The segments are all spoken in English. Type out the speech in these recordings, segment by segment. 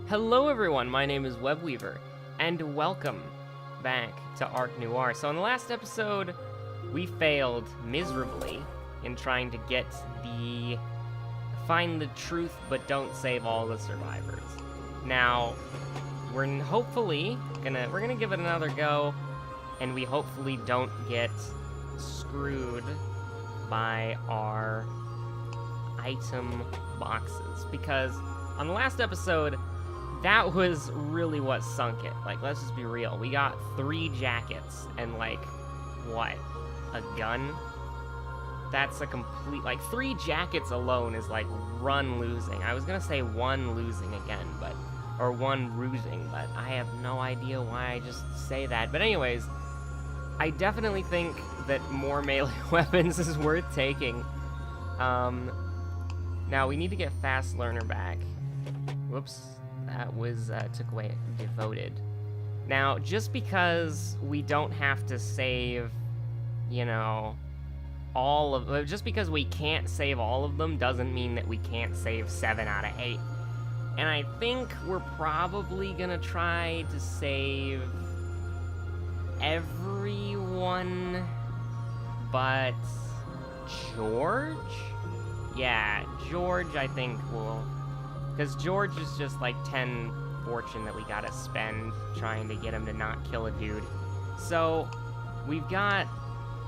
Hello everyone, my name is Webweaver, and welcome back to Ark Noir. So in the last episode, we failed miserably in trying to find the truth but don't save all the survivors. Now, we're gonna give it another go, and we hopefully don't get screwed by our item boxes, because on the last episode, that was really what sunk it. Like, let's just be real. We got 3 jackets and, like, what? A gun? That's a complete... Like, 3 jackets alone is, like, run losing. I was gonna say 1 losing again, but... Or 1 rusing, but I have no idea why I just say that. But anyways, I definitely think that more melee weapons is worth taking. Now, we need to get Fast Learner back. Whoops. That was, took away Devoted. Now, just because we don't have to save, you know, just because we can't save all of them doesn't mean that we can't save 7 out of 8. And I think we're probably gonna try to save everyone but George? Yeah, George I think will... Because George is just like 10 fortune that we gotta spend trying to get him to not kill a dude. So, we've got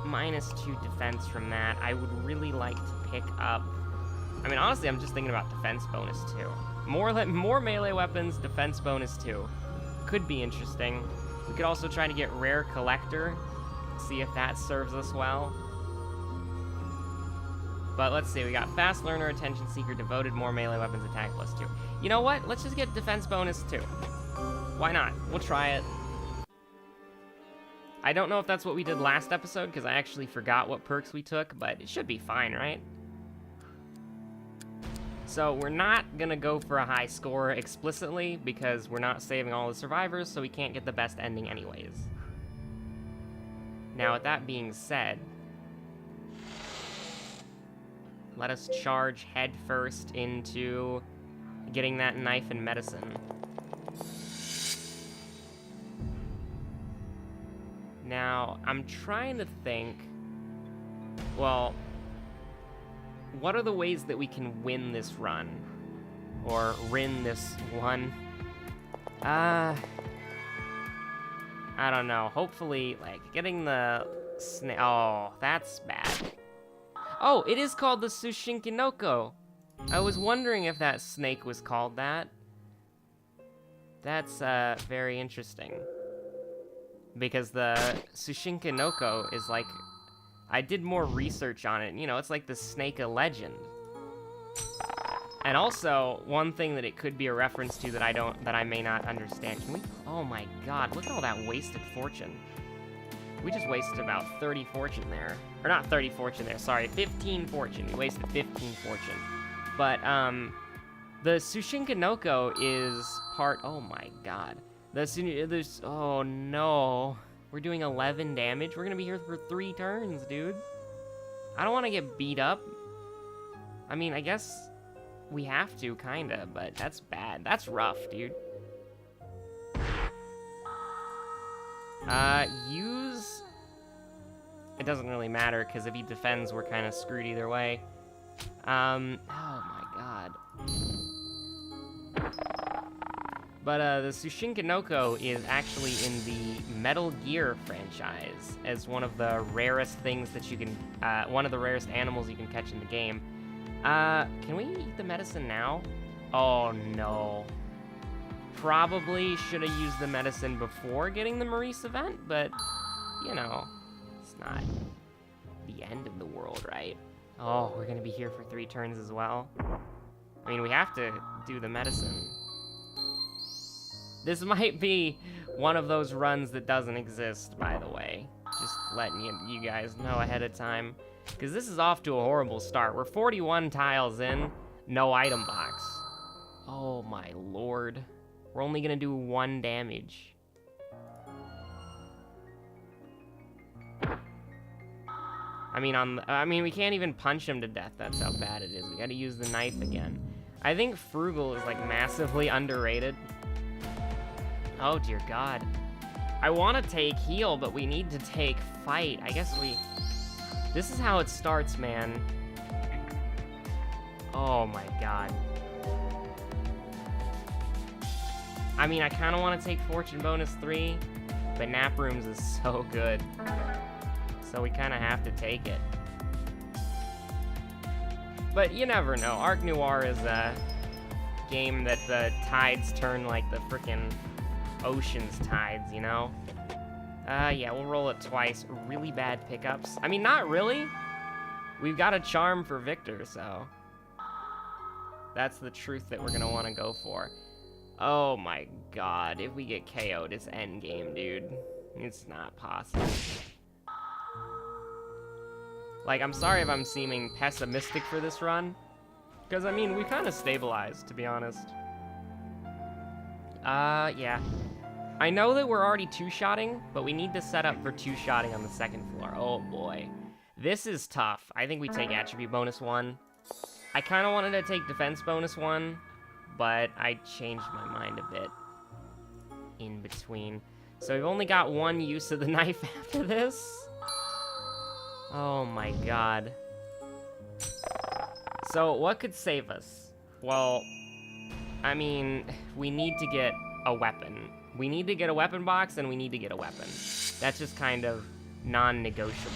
-2 defense from that. I would really like to pick up... I mean, honestly, I'm just thinking about defense bonus too. More melee weapons, defense bonus too. Could be interesting. We could also try to get Rare Collector, see if that serves us well. But let's see, we got Fast Learner, Attention Seeker, Devoted, more melee weapons, attack +2. You know what? Let's just get defense bonus too. Why not? We'll try it. I don't know if that's what we did last episode, because I actually forgot what perks we took, but it should be fine, right? So we're not gonna go for a high score explicitly, because we're not saving all the survivors, so we can't get the best ending anyways. Now, with that being said, let us charge headfirst into getting that knife and medicine. Now, I'm trying to think, well, what are the ways that we can win this run? Or win this one? I don't know. Hopefully, like, getting the snake... Oh, that's bad. Oh, it is called the Tsushinkinoko. I was wondering if that snake was called that. That's, very interesting. Because the Tsushinkinoko is like... I did more research on it. You know, it's like the snake of legend. And also, one thing that it could be a reference to that I may not understand. Can we... Oh my god, look at all that wasted fortune. We just wasted about 30 fortune there. Or not 30 fortune there, sorry. 15 fortune. We wasted 15 fortune. But, the Tsushinkinoko is part... Oh my god. There's... Oh no. We're doing 11 damage. We're gonna be here for 3 turns, dude. I don't want to get beat up. I mean, I guess we have to, kinda, but that's bad. That's rough, dude. Use... It doesn't really matter, because if he defends, we're kind of screwed either way. Oh my god. But, the Tsushinkinoko is actually in the Metal Gear franchise as one of the rarest things that you can, one of the rarest animals you can catch in the game. Can we eat the medicine now? Oh, no. Probably should have used the medicine before getting the Maurice event, but, you know, it's not the end of the world, right? Oh, we're gonna be here for 3 turns as well. I mean, we have to do the medicine. This might be one of those runs that doesn't exist, by the way. Just letting you guys know ahead of time. Because this is off to a horrible start. We're 41 tiles in, no item box. Oh my lord. We're only gonna do 1 damage. I mean, we can't even punch him to death. That's how bad it is. We gotta use the knife again. I think Frugal is, like, massively underrated. Oh, dear God. I want to take heal, but we need to take fight. I guess this is how it starts, man. Oh, my God. I mean, I kind of want to take Fortune Bonus 3, but Nap Rooms is so good. So we kind of have to take it. But you never know. Ark Noir is a game that the tides turn like the frickin' ocean's tides, you know? Yeah, we'll roll it twice. Really bad pickups. I mean, not really. We've got a charm for Victor, so... that's the truth that we're gonna want to go for. Oh my God, if we get KO'd, it's endgame, dude. It's not possible. Like, I'm sorry if I'm seeming pessimistic for this run. Because, I mean, we kind of stabilized, to be honest. Yeah. I know that we're already two-shotting, but we need to set up for two-shotting on the second floor. Oh, boy. This is tough. I think we take Attribute Bonus 1. I kind of wanted to take Defense Bonus 1, but I changed my mind a bit in between. So we've only got one use of the knife after this. Oh my God. So what could save us? Well, I mean, we need to get a weapon. We need to get a weapon box, and we need to get a weapon. That's just kind of non-negotiable.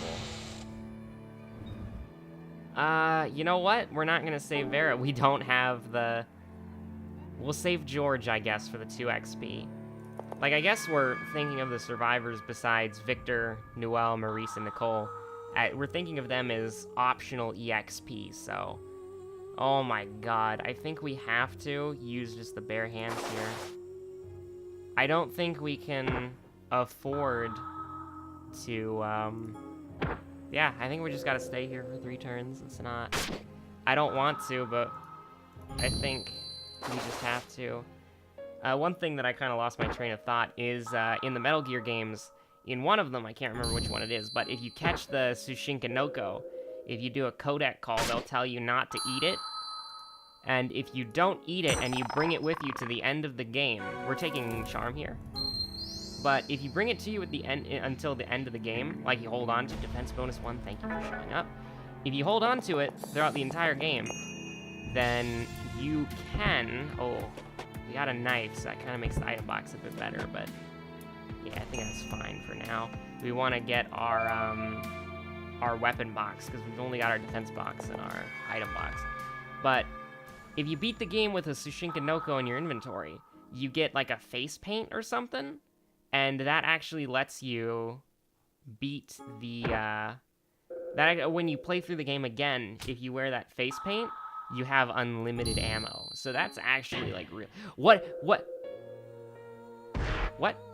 You know what? We're not gonna save Vera. We don't have the... We'll save George, I guess, for the 2 XP. Like, I guess we're thinking of the survivors besides Victor, Noelle, Maurice, and Nicole. We're thinking of them as optional EXP, so... Oh my God, I think we have to use just the bare hands here. I don't think we can afford to, yeah, I think we just gotta stay here for 3 turns. It's not... I don't want to, but I think we just have to. One thing that I kind of lost my train of thought is, in the Metal Gear games, in one of them, I can't remember which one it is, but if you catch the Tsushinka Noko, if you do a codec call, they'll tell you not to eat it. And if you don't eat it and you bring it with you to the end of the game, we're taking Charm here. But if you bring it to you at the end until the end of the game, like you hold on to Defense Bonus 1, thank you for showing up. If you hold on to it throughout the entire game, then you can... Oh, we got a knife, so that kind of makes the item box a bit better, but... yeah, I think that's fine for now. We want to get our weapon box, because we've only got our defense box and our item box. But if you beat the game with a Tsushinka Noko in your inventory, you get like a face paint or something, and that actually lets you beat the, when you play through the game again, if you wear that face paint, you have unlimited ammo. So that's actually like real. What?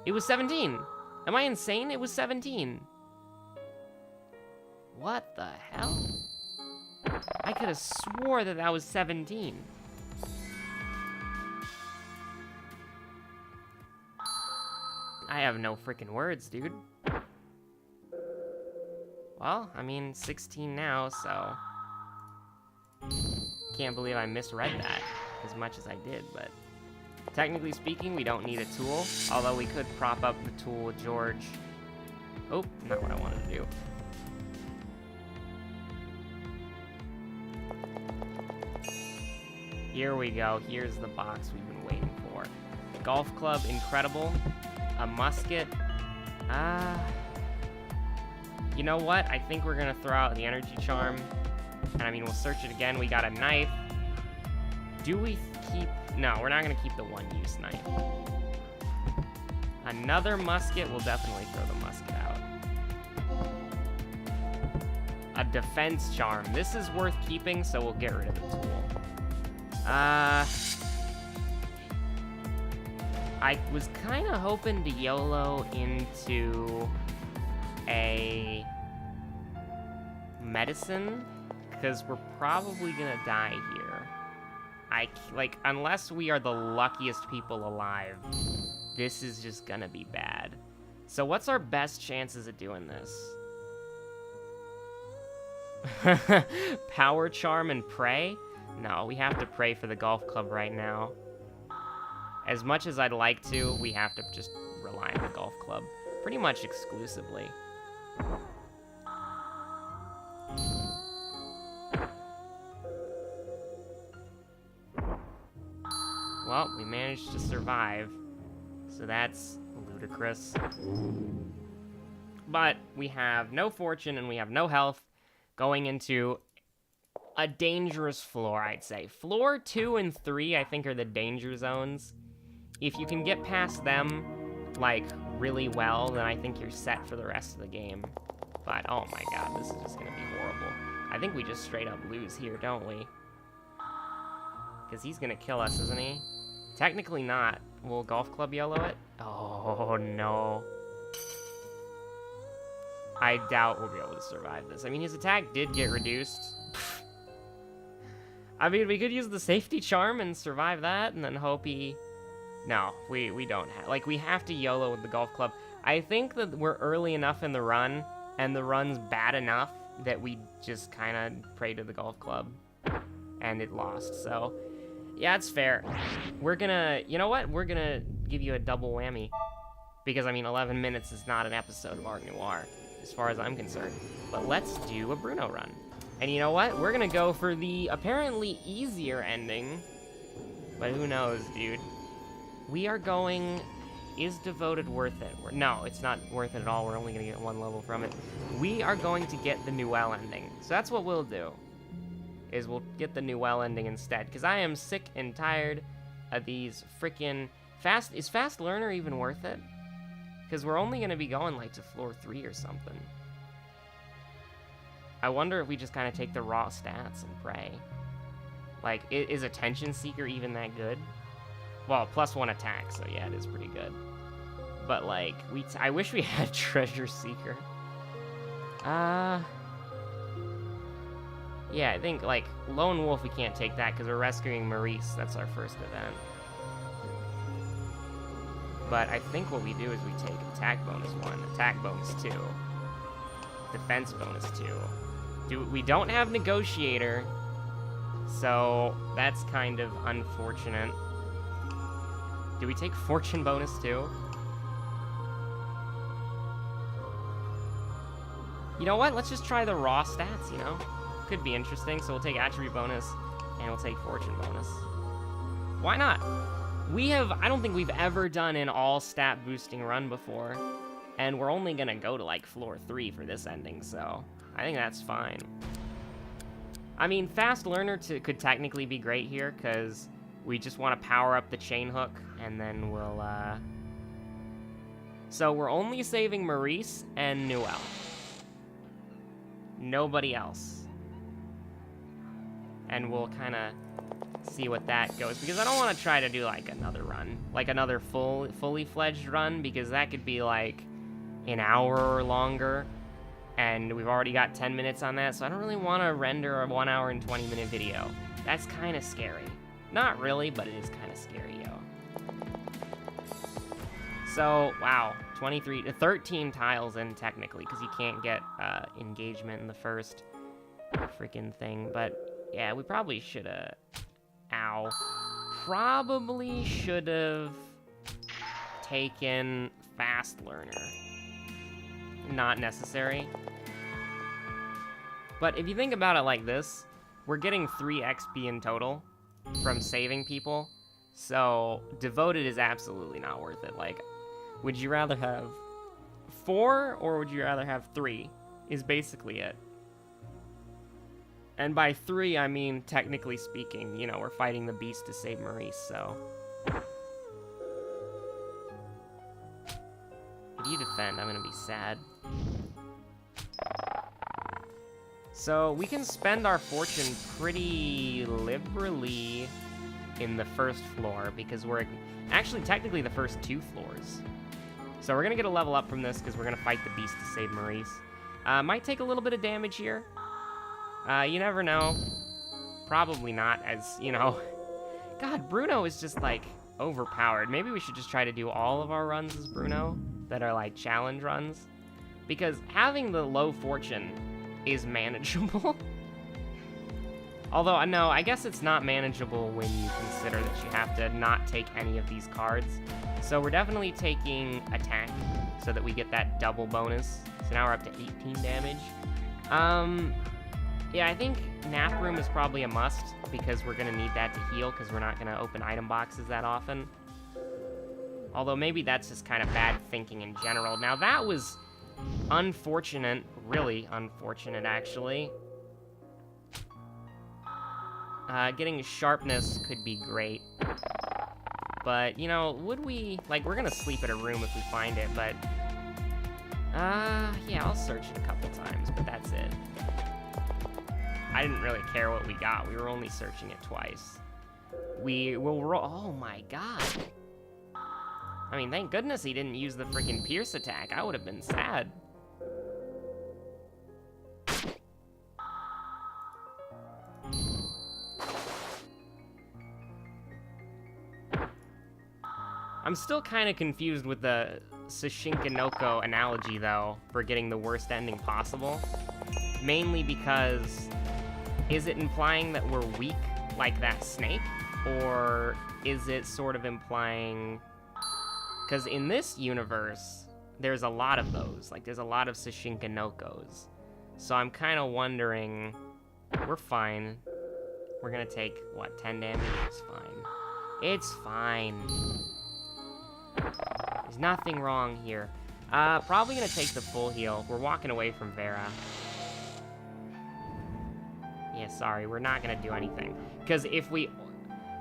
It was 17. Am I insane? It was 17. What the hell? I could have swore that that was 17. I have no freaking words, dude. Well, I mean, 16 now, so... can't believe I misread that as much as I did, but... technically speaking, we don't need a tool, although we could prop up the tool with George. Oh, not what I wanted to do. Here we go. Here's the box we've been waiting for. Golf club, incredible. A musket. You know what? I think we're gonna throw out the energy charm. And I mean, we'll search it again. We got a knife. Do we keep... no, we're not gonna keep the one-use knife. Another musket. We'll definitely throw the musket out. A defense charm. This is worth keeping, so we'll get rid of the tool. I was kind of hoping to YOLO into a medicine, because we're probably gonna die here. Unless we are the luckiest people alive, this is just gonna be bad. So what's our best chances of doing this? Power Charm and Pray? No, we have to pray for the golf club right now. As much as I'd like to, we have to just rely on the golf club. Pretty much exclusively. Well, we managed to survive. So that's ludicrous. But we have no fortune and we have no health going into a dangerous floor, I'd say. Floor 2 and 3, I think, are the danger zones. If you can get past them, like, really well, then I think you're set for the rest of the game. But, oh my god, this is just gonna be horrible. I think we just straight up lose here, don't we? Because he's gonna kill us, isn't he? Technically not. Will Golf Club YOLO it? Oh, no. I doubt we'll be able to survive this. I mean, his attack did get reduced. I mean, we could use the safety charm and survive that, and then hope he... No, we don't have... Like, we have to YOLO with the golf club. I think that we're early enough in the run, and the run's bad enough that we just kind of pray to the golf club. And it lost, so... Yeah, it's fair. We're gonna... You know what? We're gonna give you a double whammy. Because, I mean, 11 minutes is not an episode of Ark Noir, as far as I'm concerned. But let's do a Bruno run. And you know what? We're gonna go for the apparently easier ending. But who knows, dude? We are going... Is Devoted worth it? No, it's not worth it at all. We're only gonna get one level from it. We are going to get the Noel ending. So that's what we'll do. Is we'll get the Noel ending instead. Because I am sick and tired of these freaking... Is Fast Learner even worth it? Because we're only gonna be going, like, to floor 3 or something. I wonder if we just kind of take the raw stats and pray. Like, is Attention Seeker even that good? Well, +1 attack, so yeah, it is pretty good. But, like, I wish we had Treasure Seeker. Yeah, I think, like, Lone Wolf, we can't take that because we're rescuing Maurice. That's our first event. But I think what we do is we take attack bonus 1, attack bonus 2, defense bonus 2. We don't have Negotiator, so that's kind of unfortunate. Do we take Fortune bonus 2? You know what? Let's just try the raw stats, you know? Could be interesting, so we'll take Attribute bonus, and we'll take Fortune bonus. Why not? I don't think we've ever done an all stat boosting run before, and we're only gonna go to, like, floor 3 for this ending, so I think that's fine. I mean, Fast Learner could technically be great here, because we just want to power up the chain hook, and then we'll, So we're only saving Maurice and Noel. Nobody else. And we'll kind of see what that goes, because I don't want to try to do, like, another run. Like, another fully fledged run, because that could be, like, an hour or longer. And we've already got 10 minutes on that, so I don't really want to render a 1 hour and 20-minute video. That's kind of scary. Not really, but it is kind of scary, yo. So, wow, 13 tiles in, technically, because you can't get engagement in the first freaking thing. But, yeah, we probably should have... Ow. Probably should have taken Fast Learner. Not necessary. But if you think about it like this, we're getting 3 XP in total from saving people. So Devoted is absolutely not worth it. Like, would you rather have 4 or would you rather have 3 is basically it. And by 3, I mean, technically speaking, you know, we're fighting the beast to save Maurice, so. If you defend, I'm gonna be sad. So, we can spend our fortune pretty liberally in the first floor, because we're actually technically the first 2 floors. So we're gonna get a level up from this, because we're gonna fight the beast to save Maurice. Might take a little bit of damage here. You never know. Probably not, as, you know... God, Bruno is just, like, overpowered. Maybe we should just try to do all of our runs as Bruno that are, like, challenge runs. Because having the low fortune is manageable. Although, no, I guess it's not manageable when you consider that you have to not take any of these cards. So we're definitely taking attack so that we get that double bonus. So now we're up to 18 damage. Yeah, I think Nap Room is probably a must because we're going to need that to heal because we're not going to open item boxes that often. Although maybe that's just kind of bad thinking in general. Now that was unfortunate, really unfortunate actually. Getting sharpness could be great. But, you know, would we... Like, we're gonna sleep at a room if we find it, but... yeah, I'll search it a couple times, but that's it. I didn't really care what we got. We were only searching it twice. We will roll... Oh, my God. I mean, thank goodness he didn't use the freaking Pierce attack. I would have been sad. I'm still kind of confused with the Sashinkanoko analogy, though, for getting the worst ending possible. Mainly because, is it implying that we're weak like that snake? Or is it sort of implying... Because in this universe, there's a lot of those. Like, there's a lot of Sashinkanokos. So I'm kind of wondering... We're fine. We're gonna take, what, 10 damage? It's fine. It's fine. There's nothing wrong here. Probably gonna take the full heal. We're walking away from Vera. Yeah, sorry, we're not gonna do anything. Because if we...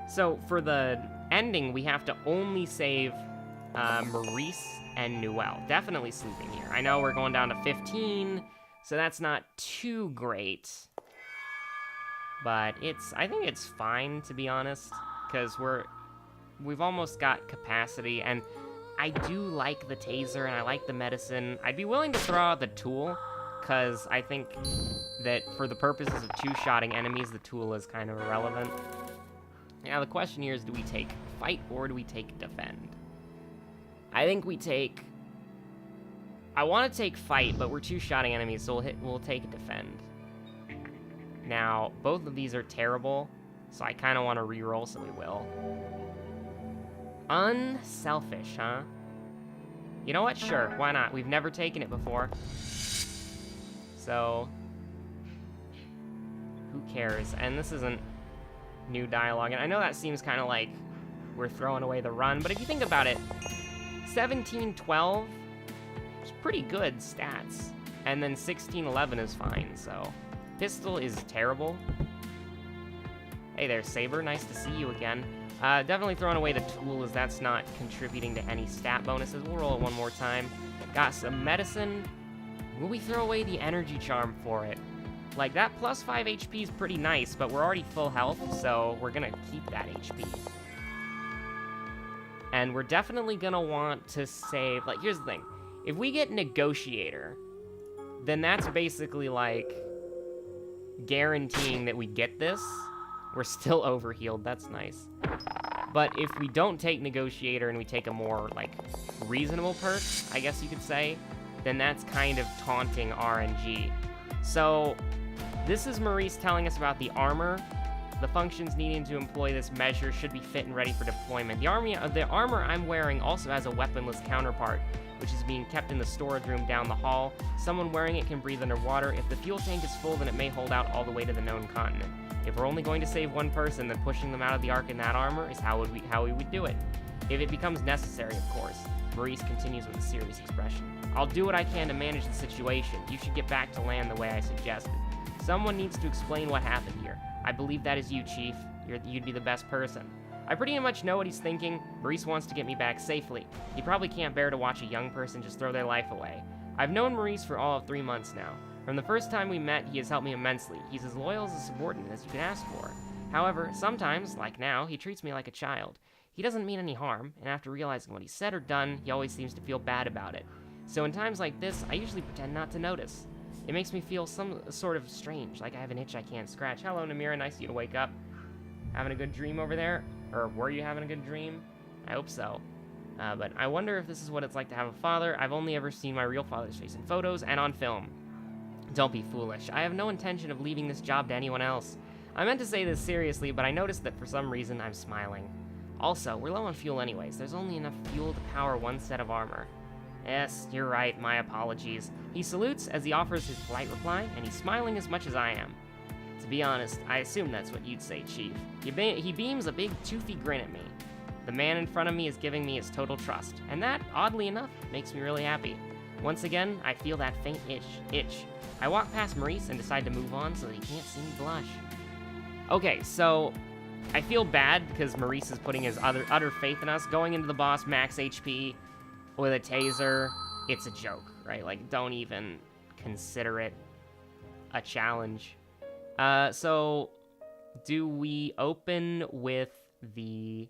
So, for the ending, we have to only save Maurice and Noelle. Definitely sleeping here. I know we're going down to 15, so that's not too great. But I think it's fine, to be honest. Because we've almost got capacity, and I do like the taser, and I like the medicine. I'd be willing to throw out the tool, because I think that for the purposes of two-shotting enemies, the tool is kind of irrelevant. Now, the question here is, do we take fight, or do we take defend? I think we take... I want to take fight, but we're two-shotting enemies, so we'll take defend. Now, both of these are terrible, so I kind of want to reroll, so we will. Unselfish, huh? You know what? Sure, why not? We've never taken it before. So, who cares? And this isn't new dialogue, and I know that seems kind of like we're throwing away the run, but if you think about it, 17-12 is pretty good stats, and then 16-11 is fine, so... Pistol is terrible. Hey there, Saber. Nice to see you again. Definitely throwing away the tool as that's not contributing to any stat bonuses. We'll roll it one more time. Got some medicine. Will we throw away the energy charm for it? Like, that plus 5 HP is pretty nice, but we're already full health, so we're gonna keep that HP. And we're definitely gonna want to save... Like, here's the thing. If we get Negotiator, then that's basically, like... guaranteeing that we get this. We're still overhealed, that's nice. But if we don't take Negotiator and we take a more, like, reasonable perk, I guess you could say, then that's kind of taunting RNG. So, this is Maurice telling us about the armor. The functions needing to employ this measure should be fit and ready for deployment. The armor I'm wearing also has a weaponless counterpart, which is being kept in the storage room down the hall. Someone wearing it can breathe underwater. If the fuel tank is full, then it may hold out all the way to the known continent. If we're only going to save one person, then pushing them out of the Ark in that armor is how we would do it. If it becomes necessary, of course. Maurice continues with a serious expression. I'll do what I can to manage the situation. You should get back to land the way I suggested. Someone needs to explain what happened here. I believe that is you, Chief. You'd be the best person. I pretty much know what he's thinking. Maurice wants to get me back safely. He probably can't bear to watch a young person just throw their life away. I've known Maurice for all of 3 months now. From the first time we met, he has helped me immensely. He's as loyal as a subordinate as you can ask for. However, sometimes, like now, he treats me like a child. He doesn't mean any harm, and after realizing what he said or done, he always seems to feel bad about it. So in times like this, I usually pretend not to notice. It makes me feel some sort of strange, like I have an itch I can't scratch. Hello, Namira, nice of you to wake up. Having a good dream over there? Or were you having a good dream? I hope so. But I wonder if this is what it's like to have a father. I've only ever seen my real father's face in photos and on film. Don't be foolish. I have no intention of leaving this job to anyone else. I meant to say this seriously, but I noticed that for some reason I'm smiling. Also, we're low on fuel anyways. There's only enough fuel to power one set of armor. Yes, you're right. My apologies. He salutes as he offers his polite reply, and he's smiling as much as I am. To be honest, I assume that's what you'd say, Chief. He beams a big, toothy grin at me. The man in front of me is giving me his total trust, and that, oddly enough, makes me really happy. Once again, I feel that faint itch. I walk past Maurice and decide to move on so that he can't see me blush. Okay, so I feel bad because Maurice is putting his utter faith in us. Going into the boss, max HP, with a taser, it's a joke, right? Like, don't even consider it a challenge. So, do we open with the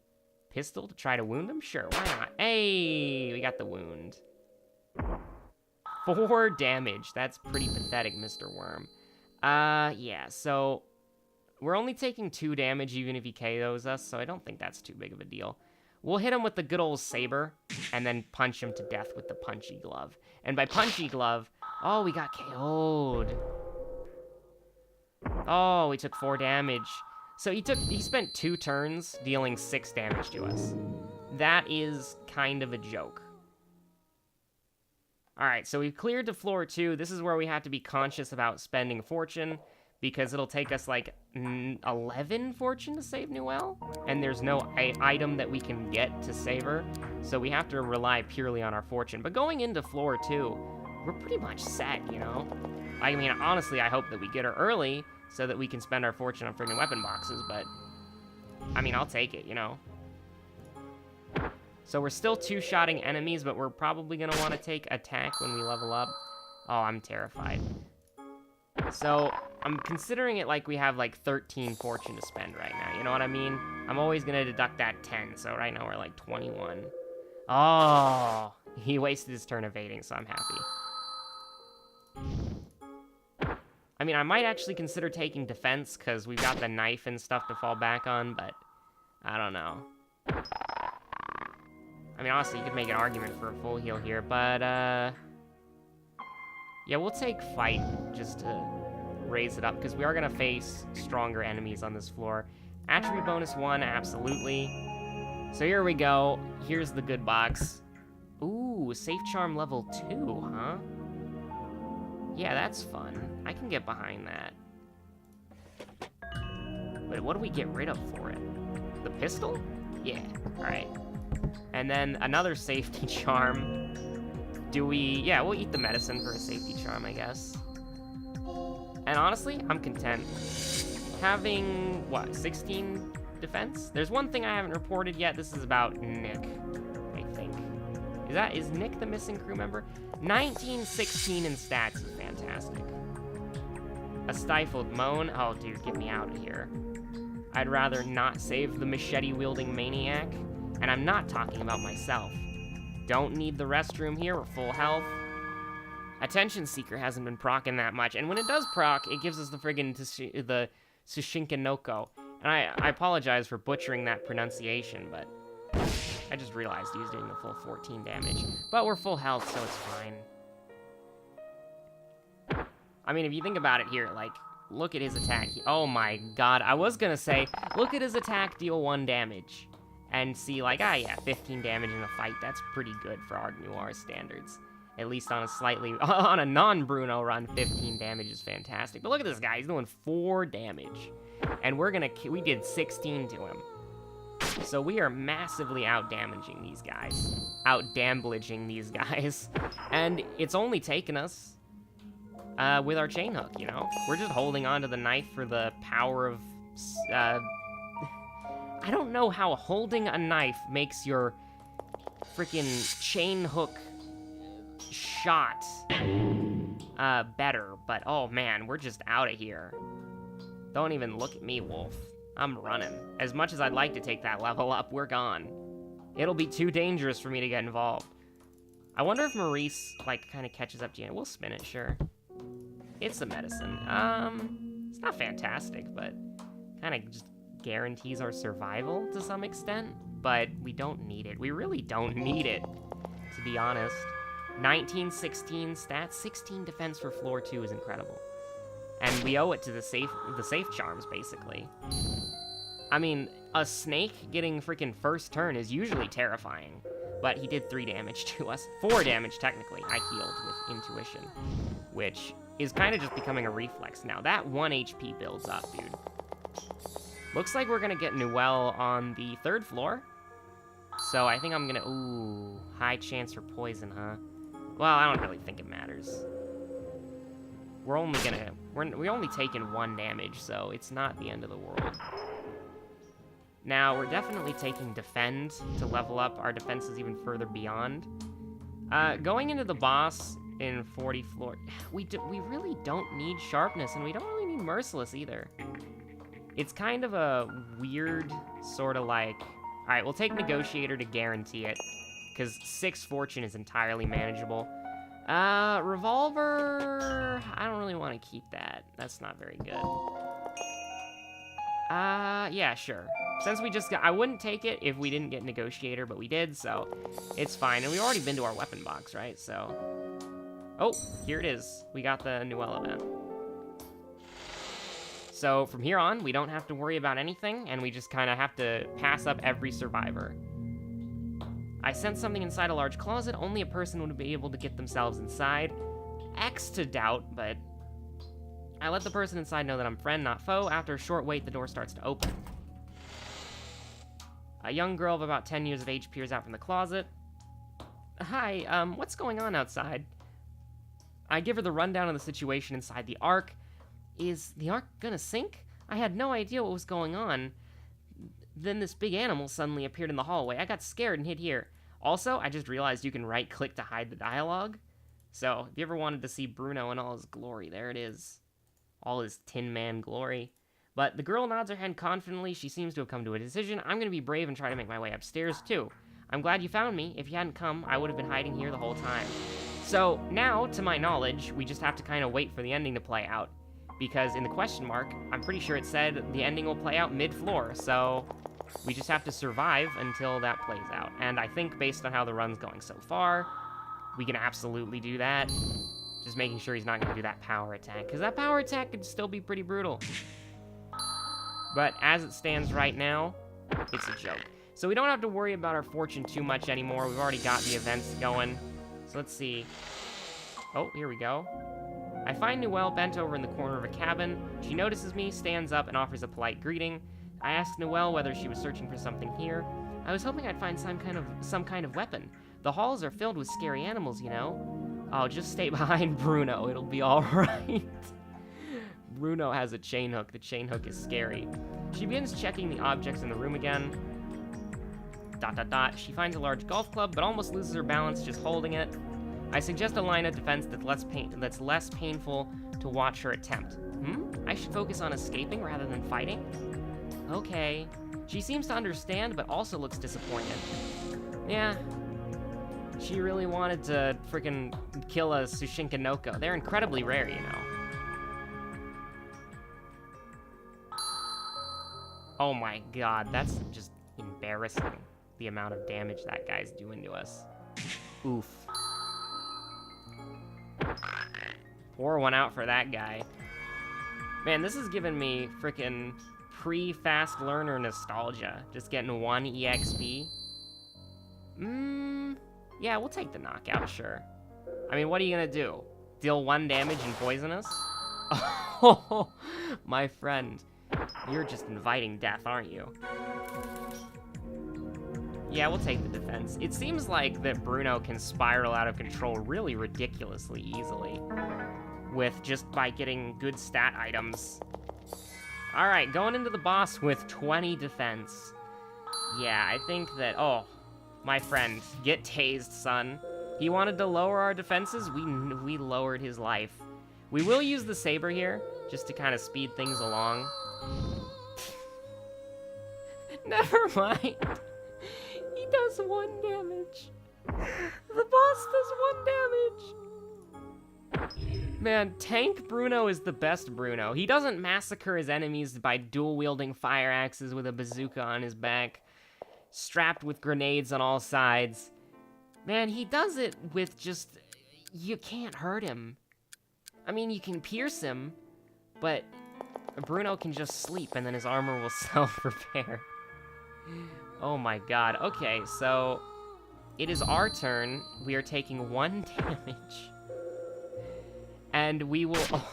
pistol to try to wound him? Sure, why not? Hey, we got the wound. 4 damage. That's pretty pathetic, Mr. Worm. Yeah, so we're only taking 2 damage even if he KOs us, so I don't think that's too big of a deal. We'll hit him with the good old saber, and then punch him to death with the punchy glove. And by punchy glove, oh, we got KO'd. Oh, we took 4 damage. So he spent 2 turns dealing 6 damage to us. That is kind of a joke. Alright, so we've cleared to floor 2. This is where we have to be conscious about spending fortune, because it'll take us like 11 fortune to save Noelle, and there's no item that we can get to save her, so we have to rely purely on our fortune. But going into floor 2, we're pretty much set, you know? I mean, honestly, I hope that we get her early so that we can spend our fortune on friggin' weapon boxes, but I mean, I'll take it, you know? So we're still 2-shotting enemies, but we're probably gonna want to take attack when we level up. Oh, I'm terrified. So I'm considering it like we have like 13 fortune to spend right now, you know what I mean? I'm always gonna deduct that 10, so right now we're like 21. Oh, he wasted his turn evading, so I'm happy. I mean, I might actually consider taking defense, because we've got the knife and stuff to fall back on, but I don't know. I mean, honestly, you could make an argument for a full heal here, but, yeah, we'll take fight just to raise it up, because we are going to face stronger enemies on this floor. Attribute bonus 1, absolutely. So here we go. Here's the good box. Ooh, safe charm level 2, huh? Yeah, that's fun. I can get behind that. Wait, what do we get rid of for it? The pistol? Yeah, alright. And then another safety charm. Yeah, we'll eat the medicine for a safety charm, I guess. And honestly, I'm content. Having, what, 16 defense? There's one thing I haven't reported yet. This is about Nick, I think. Is Nick the missing crew member? 1916 in stats is fantastic. A stifled moan. Oh, dude, get me out of here. I'd rather not save the machete-wielding maniac. And I'm not talking about myself. Don't need the restroom here, we're full health. Attention Seeker hasn't been proccing that much, and when it does proc, it gives us the friggin' the Sushinkanoko. And I apologize for butchering that pronunciation, but I just realized he was doing the full 14 damage. But we're full health, so it's fine. I mean, if you think about it here, like, look at his attack. Oh my god, I was gonna say, look at his attack deal 1 damage. And see, like, yeah, 15 damage in a fight, that's pretty good for Ark Noir standards. At least on a non-Bruno run, 15 damage is fantastic. But look at this guy, he's doing 4 damage. And we did 16 to him. So we are massively out-damaging these guys. Out-damblaging these guys. And it's only taken us with our chain hook, you know? We're just holding on to the knife for the power of... I don't know how holding a knife makes your freaking chain hook shot better, but oh man, we're just out of here. Don't even look at me, Wolf. I'm running. As much as I'd like to take that level up, we're gone. It'll be too dangerous for me to get involved. I wonder if Maurice, like, kind of catches up to you. We'll spin it, sure. It's the medicine. It's not fantastic, but kind of just guarantees our survival to some extent, but we don't need it. We really don't need it, to be honest. 1916 stats, 16 defense for floor 2 is incredible. And we owe it to the safe charms, basically. I mean, a snake getting freaking first turn is usually terrifying, but he did 3 damage to us. 4 damage, technically. I healed with intuition, which is kind of just becoming a reflex now. That 1 HP builds up, dude. Looks like we're gonna get Noelle on the 3rd floor. So I think I'm gonna, ooh, high chance for poison, huh? Well, I don't really think it matters. We're only gonna, we only taken 1 damage, so it's not the end of the world. Now, we're definitely taking defend to level up our defenses even further beyond. Going into the boss in 40 floor, we really don't need sharpness, and we don't really need merciless either. It's kind of a weird sort of like, all right, we'll take negotiator to guarantee it, because 6 fortune is entirely manageable. Revolver, I don't really want to keep that. That's not very good. Yeah, sure. Since we just got, I wouldn't take it if we didn't get negotiator, but we did, so it's fine. And we've already been to our weapon box, right? So, oh, here it is. We got the Noelle event. So from here on, we don't have to worry about anything, and we just kind of have to pass up every survivor. I sent something inside a large closet. Only a person would be able to get themselves inside. X to doubt, but I let the person inside know that I'm friend, not foe. After a short wait, the door starts to open. A young girl of about 10 years of age peers out from the closet. Hi, what's going on outside? I give her the rundown of the situation inside the Ark. Is the Ark gonna sink? I had no idea what was going on. Then this big animal suddenly appeared in the hallway. I got scared and hid here. Also, I just realized you can right-click to hide the dialogue. So, if you ever wanted to see Bruno in all his glory, there it is. All his Tin Man glory. But the girl nods her head confidently. She seems to have come to a decision. I'm gonna be brave and try to make my way upstairs, too. I'm glad you found me. If you hadn't come, I would have been hiding here the whole time. So, now, to my knowledge, we just have to kind of wait for the ending to play out. Because in the question mark, I'm pretty sure it said the ending will play out mid-floor, so we just have to survive until that plays out. And I think based on how the run's going so far, we can absolutely do that. Just making sure he's not going to do that power attack, because that power attack could still be pretty brutal. But as it stands right now, it's a joke. So we don't have to worry about our fortune too much anymore. We've already got the events going. So let's see. Oh, here we go. I find Noelle bent over in the corner of a cabin. She notices me, stands up, and offers a polite greeting. I ask Noelle whether she was searching for something here. I was hoping I'd find some kind of weapon. The halls are filled with scary animals, you know. Oh, just stay behind Bruno. It'll be all right. Bruno has a chain hook. The chain hook is scary. She begins checking the objects in the room again. ... She finds a large golf club, but almost loses her balance just holding it. I suggest a line of defense that's less painful to watch her attempt. I should focus on escaping rather than fighting? Okay. She seems to understand, but also looks disappointed. Yeah. She really wanted to freaking kill a Sushinkanoko. They're incredibly rare, you know. Oh my god, that's just embarrassing, the amount of damage that guy's doing to us. Oof. Pour one out for that guy. Man, this is giving me freaking pre-fast learner nostalgia. Just getting 1 EXP. Yeah, we'll take the knockout, sure. I mean, what are you gonna do? Deal 1 damage and poison us? Oh, my friend. You're just inviting death, aren't you? Yeah, we'll take the defense. It seems like that Bruno can spiral out of control really ridiculously easily. With just by getting good stat items. Alright, going into the boss with 20 defense. Yeah, I think that, oh, my friend, get tased, son. He wanted to lower our defenses, we lowered his life. We will use the saber here, just to kind of speed things along. Never mind. He does 1 damage. The boss does 1 damage. Man, Tank Bruno is the best Bruno. He doesn't massacre his enemies by dual-wielding fire axes with a bazooka on his back, strapped with grenades on all sides. Man, he does it with just you can't hurt him. I mean, you can pierce him, but Bruno can just sleep and then his armor will self-repair. Oh my god. Okay, so it is our turn. We are taking 1 damage. And we will... Oh.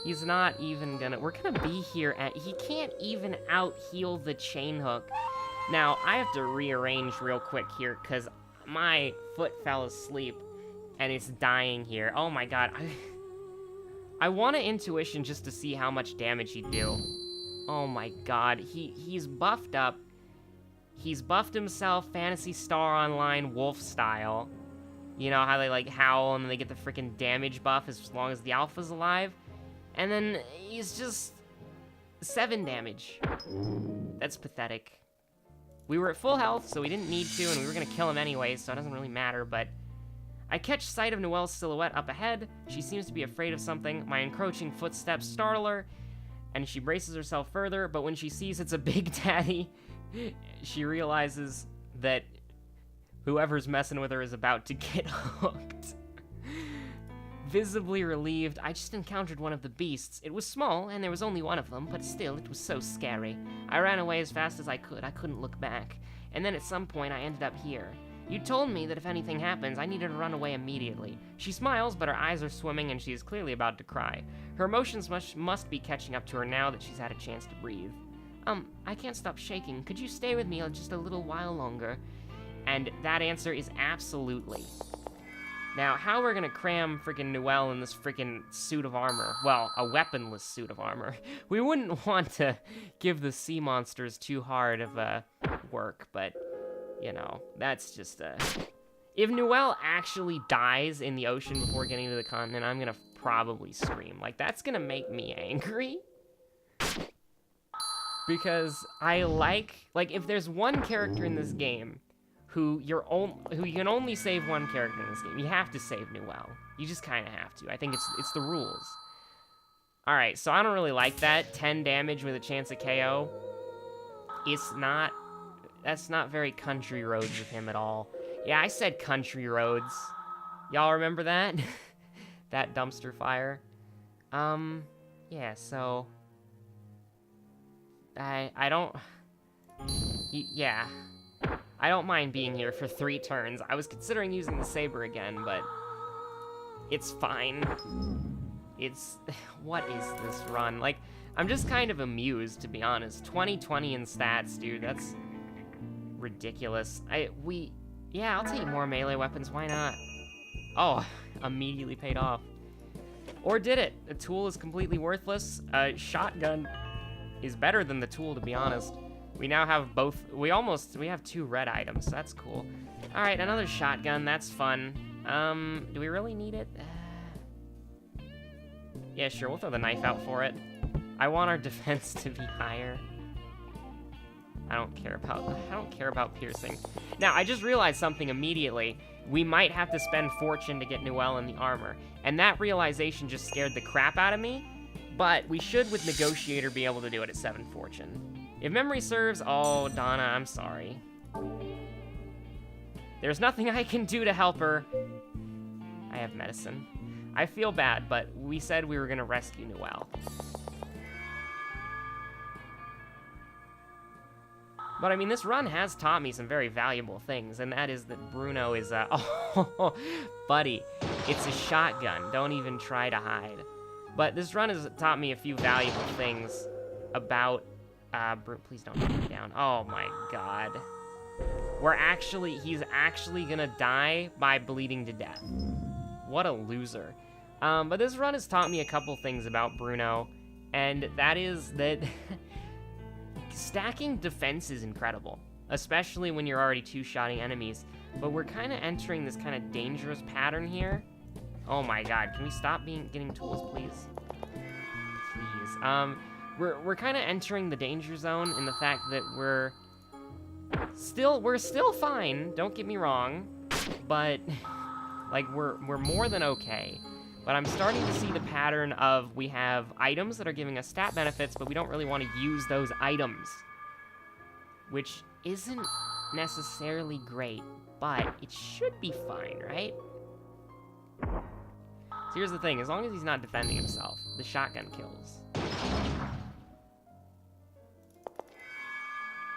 He's not even gonna... We're gonna be here at... He can't even out-heal the chain hook. Now, I have to rearrange real quick here, because my foot fell asleep, and it's dying here. Oh my god. I want an intuition just to see how much damage he'd do. Oh my god. He's buffed up. He's buffed himself Phantasy Star Online wolf style. You know how they like howl and they get the freaking damage buff as long as the alpha's alive? And then he's just 7 damage. That's pathetic. We were at full health, so we didn't need to, and we were gonna kill him anyway, so it doesn't really matter, but... I catch sight of Noelle's silhouette up ahead. She seems to be afraid of something. My encroaching footsteps startle her, and she braces herself further, but when she sees it's a Big Daddy, she realizes that whoever's messing with her is about to get hooked. Visibly relieved, I just encountered one of the beasts. It was small, and there was only one of them, but still, it was so scary. I ran away as fast as I could. I couldn't look back. And then at some point, I ended up here. You told me that if anything happens, I needed to run away immediately. She smiles, but her eyes are swimming, and she is clearly about to cry. Her emotions must be catching up to her now that she's had a chance to breathe. I can't stop shaking. Could you stay with me just a little while longer? And that answer is absolutely. Now, how we're gonna cram freaking Noelle in this freaking suit of armor? Well, a weaponless suit of armor. We wouldn't want to give the sea monsters too hard of a work, but, you know, that's just If Noelle actually dies in the ocean before getting to the continent, I'm gonna probably scream. Like, that's gonna make me angry. Because I like, if there's one character in this game who you can only save one character in this game, you have to save Noelle. You just kind of have to. I think it's the rules. All right, so I don't really like that. 10 damage with a chance of KO. That's not very Country Roads with him at all. Yeah, I said Country Roads. Y'all remember that? That dumpster fire. Yeah, so I don't... Yeah. I don't mind being here for 3 turns. I was considering using the saber again, but it's fine. What is this run? Like, I'm just kind of amused, to be honest. 20/20 in stats, dude. That's ridiculous. Yeah, I'll take more melee weapons. Why not? Oh, immediately paid off. Or did it? A tool is completely worthless. A shotgun is better than the tool, to be honest. We now have both. We have 2 red items. That's cool. All right, another shotgun. That's fun. Do we really need it? Yeah, sure. We'll throw the knife out for it. I want our defense to be higher. I don't care about piercing. Now, I just realized something immediately. We might have to spend fortune to get Noelle in the armor, and that realization just scared the crap out of me. But we should, with Negotiator, be able to do it at 7 fortune. If memory serves, oh, Donna, I'm sorry. There's nothing I can do to help her. I have medicine. I feel bad, but we said we were gonna rescue Noelle. But I mean, this run has taught me some very valuable things, and that is that Bruno is oh, buddy, it's a shotgun. Don't even try to hide. But this run has taught me a few valuable things about please don't put me down. Oh my god. He's actually gonna die by bleeding to death. What a loser. But this run has taught me a couple things about Bruno, and that is that stacking defense is incredible, especially when you're already 2-shotting enemies. But we're kind of entering this kind of dangerous pattern here. Oh my god, can we stop getting tools, please? Please. We're kind of entering the danger zone in the fact that we're still fine, don't get me wrong, but like we're more than okay. But I'm starting to see the pattern of we have items that are giving us stat benefits, but we don't really want to use those items, which isn't necessarily great, but it should be fine, right? So here's the thing, as long as he's not defending himself, the shotgun kills.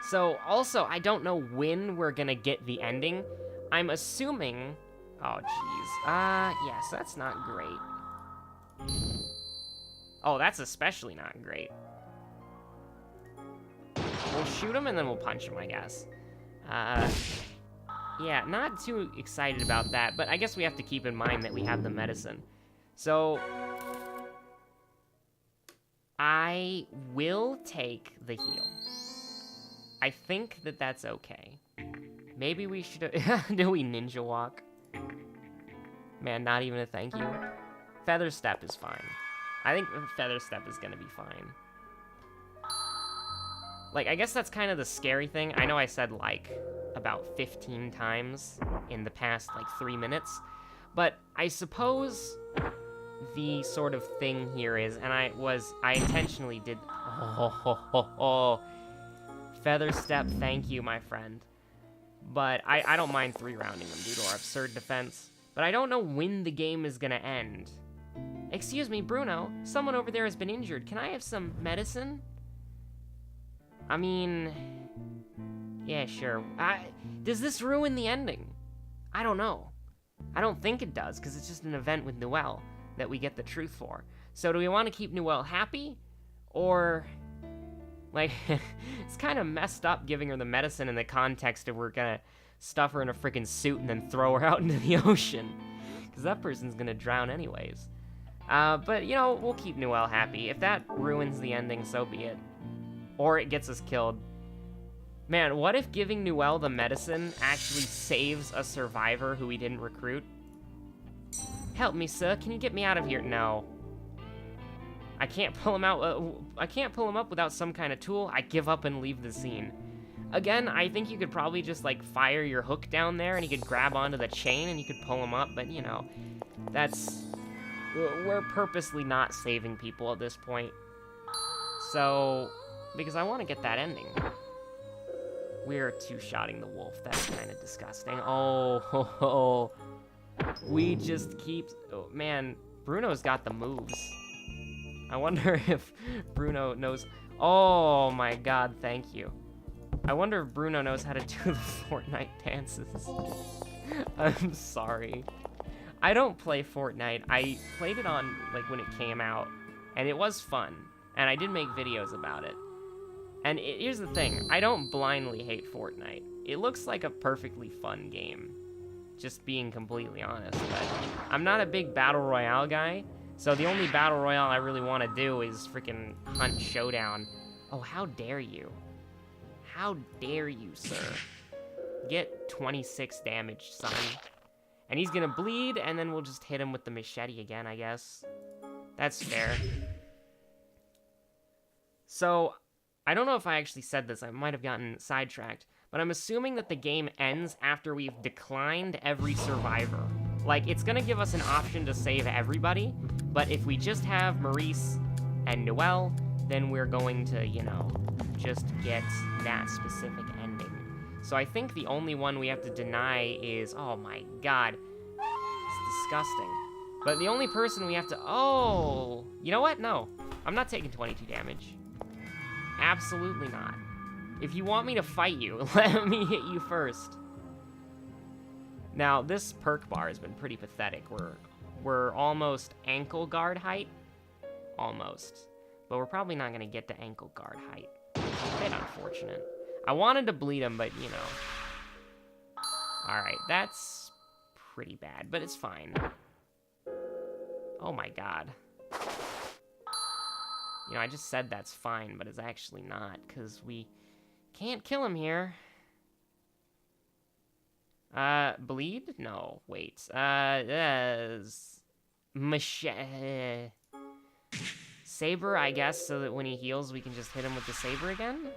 So, also, I don't know when we're gonna get the ending. I'm assuming... Oh, jeez. Yes, that's not great. Oh, that's especially not great. We'll shoot him and then we'll punch him, I guess. Yeah, not too excited about that, but I guess we have to keep in mind that we have the medicine. So, I will take the heal. I think that that's okay. Maybe we should... Do we ninja walk? Man, not even a thank you. Feather Step is fine. I think Feather Step is gonna be fine. Like, I guess that's kind of the scary thing. I know I said, like, about 15 times in the past, like, 3 minutes. But I suppose the sort of thing here is, and I intentionally did... Feather Step, thank you, my friend. But I don't mind 3-rounding them due to our absurd defense. But I don't know when the game is gonna end. Excuse me, Bruno. Someone over there has been injured. Can I have some medicine? I mean... Yeah, sure. Does this ruin the ending? I don't know. I don't think it does, because it's just an event with Noelle that we get the truth for. So do we want to keep Noelle happy? Or... Like, it's kind of messed up giving her the medicine in the context of we're gonna stuff her in a freaking suit and then throw her out into the ocean. Because that person's gonna drown anyways. But, you know, we'll keep Noelle happy. If that ruins the ending, so be it. Or it gets us killed. Man, what if giving Noelle the medicine actually saves a survivor who we didn't recruit? Help me, sir. Can you get me out of here? No. I can't pull him out. I can't pull him up without some kind of tool. I give up and leave the scene. Again, I think you could probably just, like, fire your hook down there and he could grab onto the chain and you could pull him up, but, you know, that's... We're purposely not saving people at this point. So, because I want to get that ending. We're two-shotting the wolf. That's kind of disgusting. Oh, we just keep... Oh, man, Bruno's got the moves. I wonder if Bruno knows... Oh my god, thank you. I wonder if Bruno knows how to do the Fortnite dances. I'm sorry. I don't play Fortnite. I played it on, like, when it came out, and it was fun, and I did make videos about it. And here's the thing, I don't blindly hate Fortnite. It looks like a perfectly fun game, just being completely honest, but I'm not a big Battle Royale guy. So the only Battle Royale I really want to do is freaking Hunt Showdown. Oh, how dare you. How dare you, sir. Get 26 damage, son. And he's gonna bleed, and then we'll just hit him with the machete again, I guess. That's fair. So, I don't know if I actually said this. I might have gotten sidetracked. But I'm assuming that the game ends after we've declined every survivor. Like, it's gonna give us an option to save everybody, but if we just have Maurice and Noelle, then we're going to, you know, just get that specific ending. So I think the only one we have to deny is... Oh my god. It's disgusting. But the only person we have to... Oh! You know what? No. I'm not taking 22 damage. Absolutely not. If you want me to fight you, let me hit you first. Now, this perk bar has been pretty pathetic. We're almost ankle guard height. Almost. But we're probably not going to get to ankle guard height. It's a bit unfortunate. I wanted to bleed him, but, you know. Alright, that's pretty bad, but it's fine. Oh my god. You know, I just said that's fine, but it's actually not, because we can't kill him here. Bleed? No, wait. Machete. Saber, I guess, so that when he heals, we can just hit him with the saber again?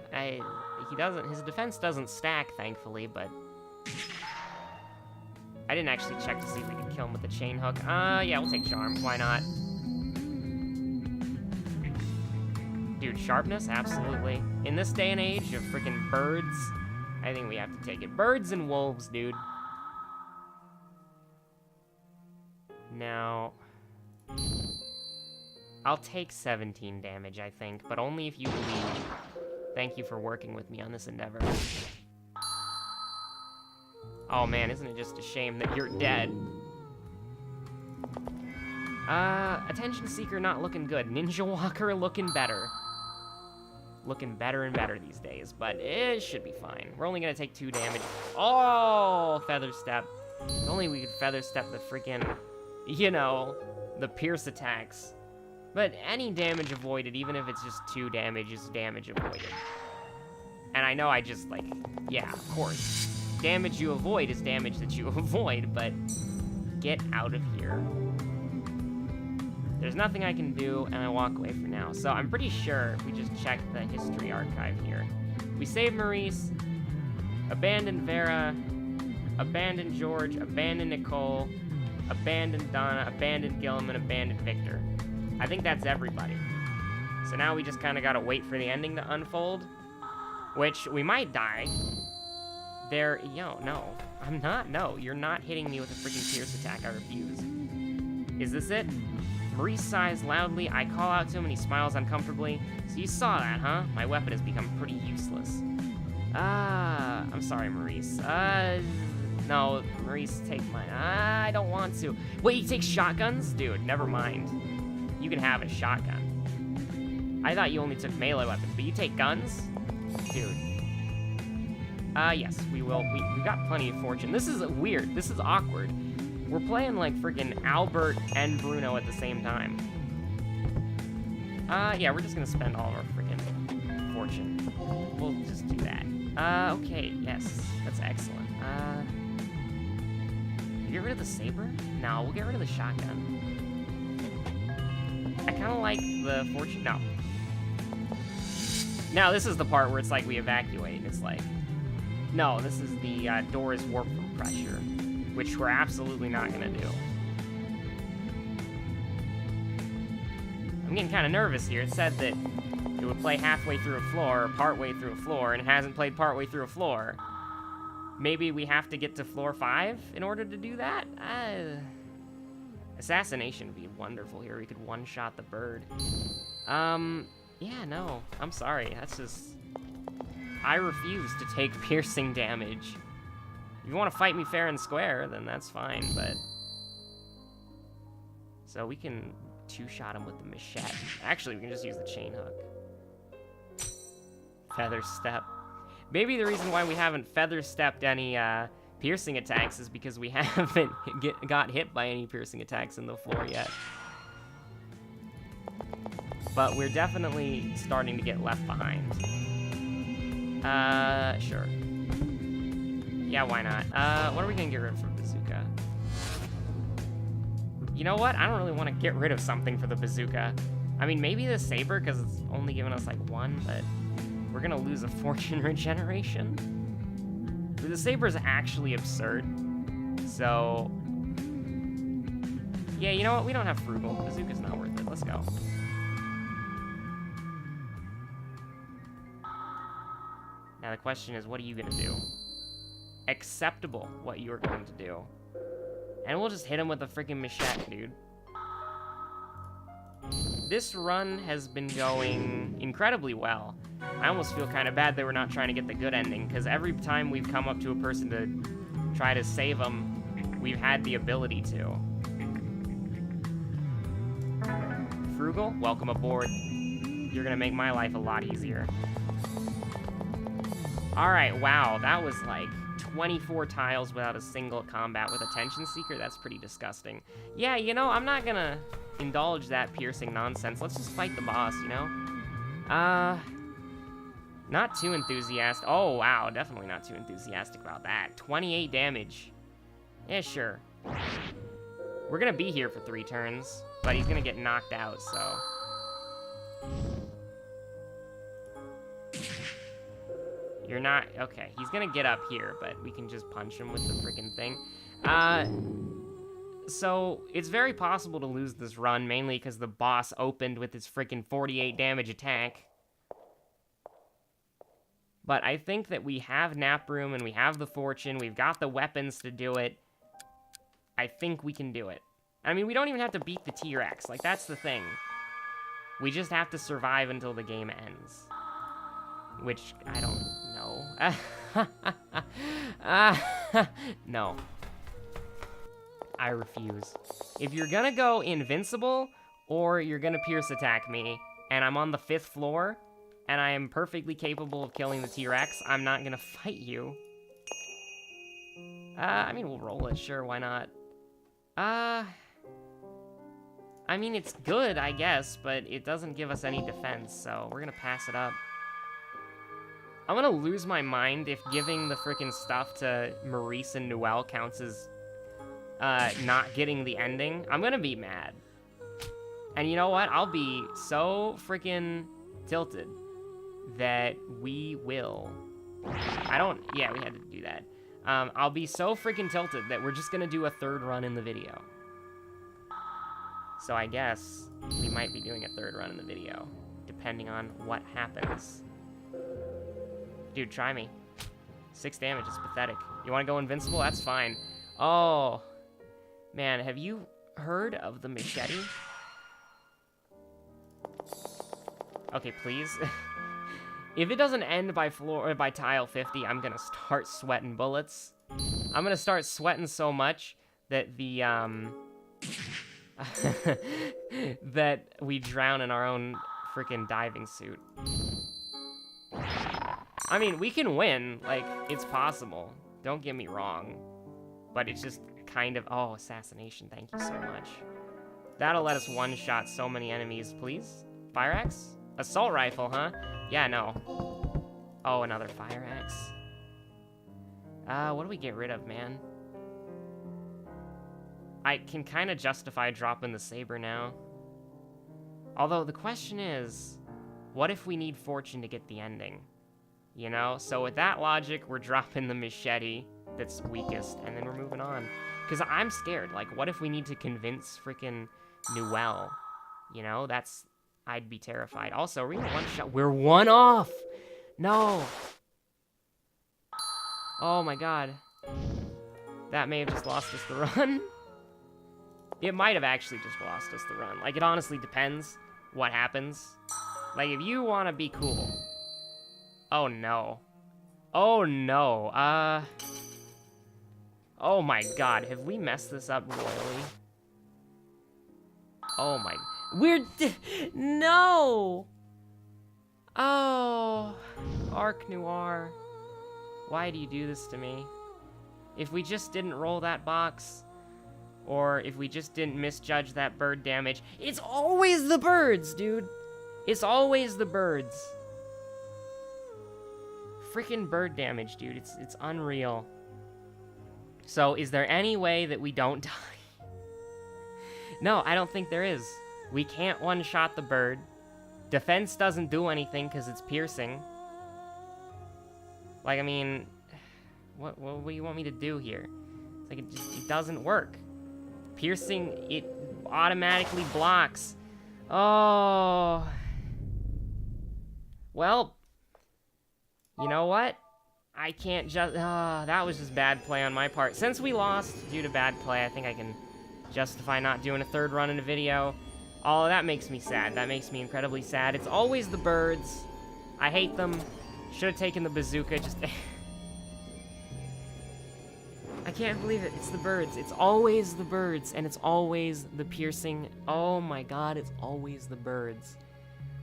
His defense doesn't stack, thankfully, but... I didn't actually check to see if we could kill him with the chain hook. Yeah, we'll take charm, why not? Dude, sharpness? Absolutely. In this day and age of freaking birds I think we have to take it. Birds and wolves, dude. Now, I'll take 17 damage, I think, but only if you leave. Thank you for working with me on this endeavor. Oh man, isn't it just a shame that you're dead? Attention Seeker not looking good. Ninja Walker looking better. Looking better and better these days, but it should be fine. We're only gonna take 2 damage. Oh, Feather Step. If only we could Feather Step the freaking, you know, the pierce attacks. But any damage avoided, even if it's just 2 damage, is damage avoided. And I know I just, like, yeah, of course. Damage you avoid is damage that you avoid, but get out of here. There's nothing I can do, and I walk away for now. So I'm pretty sure if we just check the history archive here. We saved Maurice, abandoned Vera, abandoned George, abandoned Nicole, abandoned Donna, abandoned Gilliman, abandoned Victor. I think that's everybody. So now we just kind of gotta wait for the ending to unfold, which we might die. No, I'm not. No, you're not hitting me with a freaking pierce attack. I refuse. Is this it? Maurice sighs loudly. I call out to him and he smiles uncomfortably. So you saw that, huh? My weapon has become pretty useless. I'm sorry, Maurice. No, Maurice, take mine. I don't want to. Wait, you take shotguns? Dude, never mind. You can have a shotgun. I thought you only took melee weapons, but you take guns? Dude. Yes, we will. We got plenty of fortune. This is weird. This is awkward. We're playing like freaking Albert and Bruno at the same time. Yeah, we're just gonna spend all of our freaking fortune. We'll just do that. Okay, yes, that's excellent. Get rid of the saber? No, we'll get rid of the shotgun. I kind of like the fortune. No. Now this is the part where it's like we evacuate. It's like, no, this is the doors warp from pressure, which we're absolutely not gonna do. I'm getting kind of nervous here. It said that it would play halfway through a floor, or partway through a floor, and it hasn't played partway through a floor. Maybe we have to get to floor 5 in order to do that? Assassination would be wonderful here. We could one-shot the bird. Yeah, no, I'm sorry. That's just... I refuse to take piercing damage. If you want to fight me fair and square, then that's fine, but... So we can two-shot him with the machete. Actually, we can just use the chain hook. Feather Step. Maybe the reason why we haven't Feather Stepped any piercing attacks is because we haven't got hit by any piercing attacks in the floor yet. But we're definitely starting to get left behind. Sure. Yeah, why not? What are we gonna get rid of for bazooka? You know what? I don't really want to get rid of something for the bazooka. I mean, maybe the saber, because it's only giving us like 1, but we're gonna lose a fortune regeneration. The saber is actually absurd. So, yeah, you know what? We don't have frugal. Bazooka's not worth it. Let's go. Now the question is, what are you gonna do? Acceptable what you are going to do. And we'll just hit him with a freaking machete, dude. This run has been going incredibly well. I almost feel kind of bad that we're not trying to get the good ending, because every time we've come up to a person to try to save them, we've had the ability to. Frugal, welcome aboard. You're gonna make my life a lot easier. Alright, wow, that was like 24 tiles without a single combat with Attention Seeker. That's pretty disgusting. Yeah, you know, I'm not gonna indulge that piercing nonsense. Let's just fight the boss, you know? Not too enthusiastic. Oh, wow, definitely not too enthusiastic about that. 28 damage. Yeah, sure. We're gonna be here for 3 turns, but he's gonna get knocked out, so... You're not... Okay, he's gonna get up here, but we can just punch him with the freaking thing. So, it's very possible to lose this run, mainly because the boss opened with his freaking 48 damage attack. But I think that we have Nap Room and we have the Fortune. We've got the weapons to do it. I think we can do it. I mean, we don't even have to beat the T-Rex. Like, that's the thing. We just have to survive until the game ends. Which, I don't know. No. I refuse. If you're gonna go invincible, or you're gonna pierce attack me, and I'm on the 5th floor, and I am perfectly capable of killing the T-Rex, I'm not gonna fight you. I mean, we'll roll it, sure, why not? I mean, it's good, I guess, but it doesn't give us any defense, so we're gonna pass it up. I'm gonna lose my mind if giving the freaking stuff to Maurice and Noelle counts as, not getting the ending. I'm gonna be mad. And you know what? I'll be so freaking tilted that we will... Yeah, we had to do that. I'll be so freaking tilted that we're just gonna do a 3rd run in the video. So I guess we might be doing a 3rd run in the video, depending on what happens. Dude, try me. 6 damage is pathetic. You want to go invincible? That's fine. Oh, man, have you heard of the machete? Okay, please. If it doesn't end by tile 50, I'm gonna start sweating bullets. I'm gonna start sweating so much that the that we drown in our own freaking diving suit. I mean, we can win. Like, it's possible. Don't get me wrong. But it's just kind of... Oh, assassination. Thank you so much. That'll let us one-shot so many enemies. Please? Fire axe? Assault rifle, huh? Yeah, no. Oh, another fire axe. What do we get rid of, man? I can kind of justify dropping the saber now. Although, the question is, what if we need fortune to get the ending? You know? So with that logic, we're dropping the machete that's weakest, and then we're moving on. Because I'm scared. Like, what if we need to convince freaking Noelle? You know? That's... I'd be terrified. Also, are we gonna one-shot? We're 1 off! No! Oh my god. That may have just lost us the run. It might have actually just lost us the run. Like, it honestly depends what happens. Like, if you want to be cool... Oh, no. Oh, no. Oh, my God. Have we messed this up royally? Oh, my... No! Oh. Ark Noir. Why do you do this to me? If we just didn't roll that box... Or if we just didn't misjudge that bird damage... It's always the birds, dude! It's always the birds. Freaking bird damage, dude. It's unreal. So, is there any way that we don't die? No, I don't think there is. We can't one-shot the bird. Defense doesn't do anything because it's piercing. Like, I mean... What do you want me to do here? It's like, it doesn't work. Piercing, it automatically blocks. Oh. Well, you know what? I can't just... that was just bad play on my part. Since we lost due to bad play, I think I can justify not doing a 3rd run in a video. Oh, that makes me sad. That makes me incredibly sad. It's always the birds. I hate them. Should have taken the bazooka. Just... I can't believe it. It's the birds. It's always the birds, and it's always the piercing. Oh my god, it's always the birds.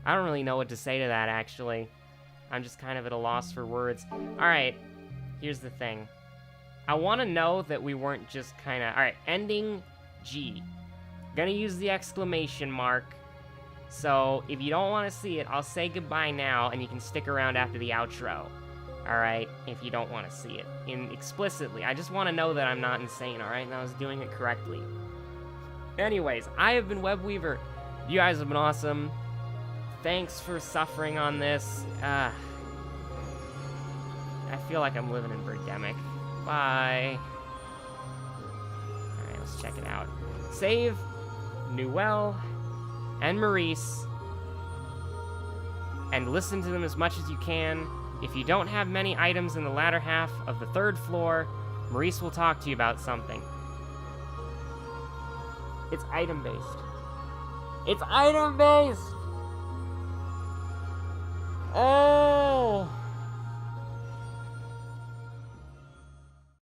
I don't really know what to say to that, actually. I'm just kind of at a loss for words. Alright, here's the thing. I want to know that we weren't just kind of... Alright, ending G. Gonna use the exclamation mark. So, if you don't want to see it, I'll say goodbye now, and you can stick around after the outro. Alright, if you don't want to see it explicitly. I just want to know that I'm not insane, alright? And I was doing it correctly. Anyways, I have been Webweaver. You guys have been awesome. Thanks for suffering on this. I feel like I'm living in Birdemic. Bye. Alright, let's check it out. Save Noelle and Maurice. And listen to them as much as you can. If you don't have many items in the latter half of the 3rd floor, Maurice will talk to you about something. It's item-based. It's item-based!